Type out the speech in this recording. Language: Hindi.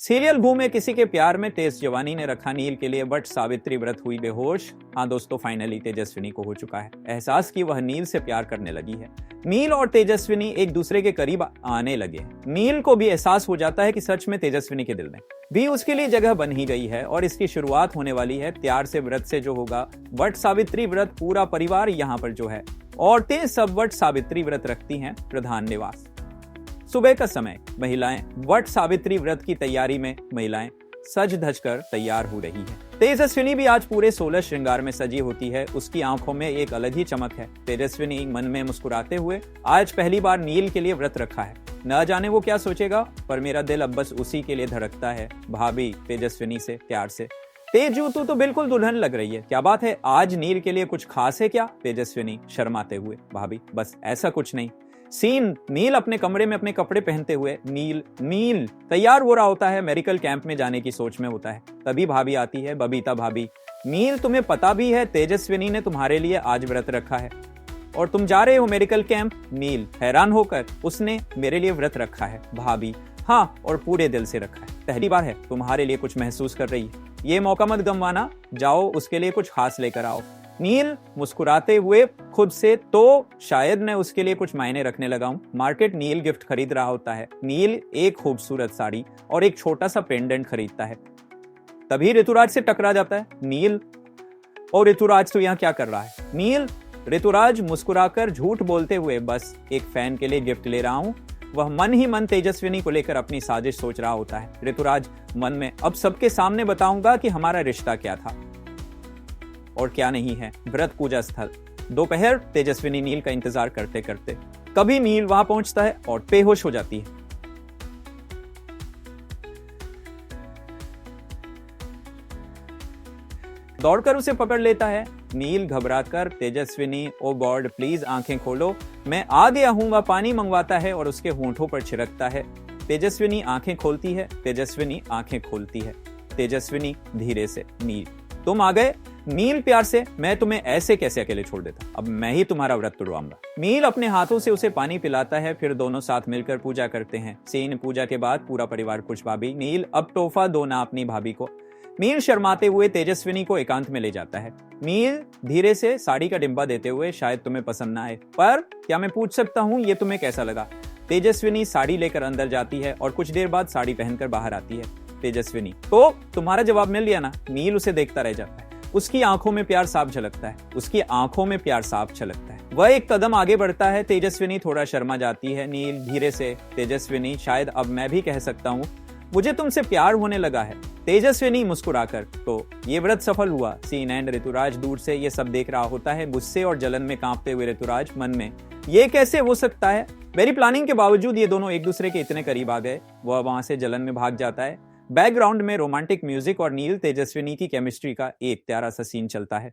सीरियल घूमे किसी के प्यार में, तेज जवानी ने रखा नील के लिए, बट सावित्री व्रत हुई बेहोश। हाँ दोस्तों, फाइनली तेजस्विनी को हो चुका है एहसास कि वह नील से प्यार करने लगी है। नील और तेजस्विनी एक दूसरे के करीब आने लगे। नील को भी एहसास हो जाता है कि सच में तेजस्विनी के दिल में भी उसके लिए जगह बन ही गई है और इसकी शुरुआत होने वाली है प्यार से, व्रत से जो होगा। वट सावित्री व्रत, पूरा परिवार यहाँ पर जो है, औरतें सब वट सावित्री व्रत रखती हैं। प्रधान निवास, सुबह का समय, महिलाएं वट सावित्री व्रत की तैयारी में महिलाएं सज धज कर तैयार हो रही है। तेजस्विनी भी आज पूरे 16 श्रृंगार में सजी होती है। उसकी आंखों में एक अलग ही चमक है। तेजस्विनी मन में मुस्कुराते हुए आज पहली बार नील के लिए व्रत रखा है। न जाने वो क्या सोचेगा, पर मेरा दिल अब बस उसी के लिए धड़कता है। भाभी तेजस्विनी से प्यार से, तेजू तू तो बिल्कुल दुल्हन लग रही है, क्या बात है, आज नील के लिए कुछ खास है क्या? तेजस्विनी शर्माते हुए, भाभी बस ऐसा कुछ नहीं। सीन, नील अपने कमरे में अपने कपड़े पहनते हुए नील तैयार हो रहा होता है, मेडिकल कैंप में जाने की सोच में होता है। तभी भाभी आती है, बबीता भाभी, नील तुम्हें पता भी है तेजस्विनी ने तुम्हारे लिए आज व्रत रखा है और तुम जा रहे हो मेडिकल कैंप? नील हैरान होकर, उसने मेरे लिए व्रत रखा है? भाभी हाँ, और पूरे दिल से रखा है। पहली बार है तुम्हारे लिए कुछ महसूस कर रही है, ये मौका मत गंवाना, जाओ उसके लिए कुछ खास लेकर आओ। नील मुस्कुराते हुए खुद से, तो शायद मैं उसके लिए कुछ मायने रखने लगा हूं। मार्केट नील गिफ्ट खरीद रहा होता है। नील एक खूबसूरत साड़ी और एक छोटा सा पेंडेंट खरीदता है। तभी ऋतुराज से टकरा जाता है नील। और ऋतुराज तो यहाँ क्या कर रहा है? नील, ऋतुराज मुस्कुराकर झूठ बोलते हुए, बस एक फैन के लिए गिफ्ट ले रहा हूं। वह मन ही मन तेजस्विनी को लेकर अपनी साजिश सोच रहा होता है। ऋतुराज मन में, अब सबके सामने बताऊंगा कि हमारा रिश्ता क्या था और क्या नहीं है। व्रत पूजा स्थल, दोपहर, तेजस्विनी नील का इंतजार करते करते, कभी नील वहां पहुंचता है और बेहोश हो जाती है। दौड़कर उसे पकड़ लेता है। नील घबराकर, तेजस्विनी ओ गॉड प्लीज आंखें खोलो, मैं आ गया हूं, वह पानी मंगवाता है और उसके होंठों पर छिड़कता है। तेजस्विनी आंखें खोलती है, तेजस्विनी आंखें खोलती है। तेजस्विनी धीरे से, नील तुम आ गए? नील प्यार से, मैं तुम्हें ऐसे कैसे अकेले छोड़ देता, अब मैं ही तुम्हारा व्रत तोड़वाऊंगा। नील अपने हाथों से उसे पानी पिलाता है, फिर दोनों साथ मिलकर पूजा करते हैं। सीन, पूजा के बाद पूरा परिवार खुश। भाभी, नील अब तोहफा दो ना अपनी भाभी को। नील शर्माते हुए तेजस्विनी को एकांत में ले जाता है। नील धीरे से साड़ी का डिब्बा देते हुए, शायद तुम्हें पसंद ना आए, पर क्या मैं पूछ सकता हूँ ये तुम्हें कैसा लगा? तेजस्विनी साड़ी लेकर अंदर जाती है और कुछ देर बाद साड़ी पहनकर बाहर आती है। तेजस्विनी, तो तुम्हारा जवाब मिल लिया ना? नील उसे देखता रह जाता है। उसकी आंखों में प्यार साफ झलकता है, उसकी आंखों में प्यार साफ झलकता है। वह एक कदम आगे बढ़ता है। तेजस्विनी थोड़ा शर्मा जाती है। नील धीरे से, तेजस्विनी शायद अब मैं भी कह सकता हूँ मुझे तुमसे प्यार होने लगा है। तेजस्विनी मुस्कुराकर, तो ये व्रत सफल हुआ। सीन एंड, ऋतुराज दूर से ये सब देख रहा होता है, गुस्से और जलन में कांपते हुए ऋतुराज मन में, ये कैसे हो सकता है? मेरी प्लानिंग के बावजूद ये दोनों एक दूसरे के इतने करीब आ गए। वह वहां से जलन में भाग जाता है। बैकग्राउंड में रोमांटिक म्यूजिक और नील तेजस्विनी की केमिस्ट्री का एक प्यारा सा सीन चलता है।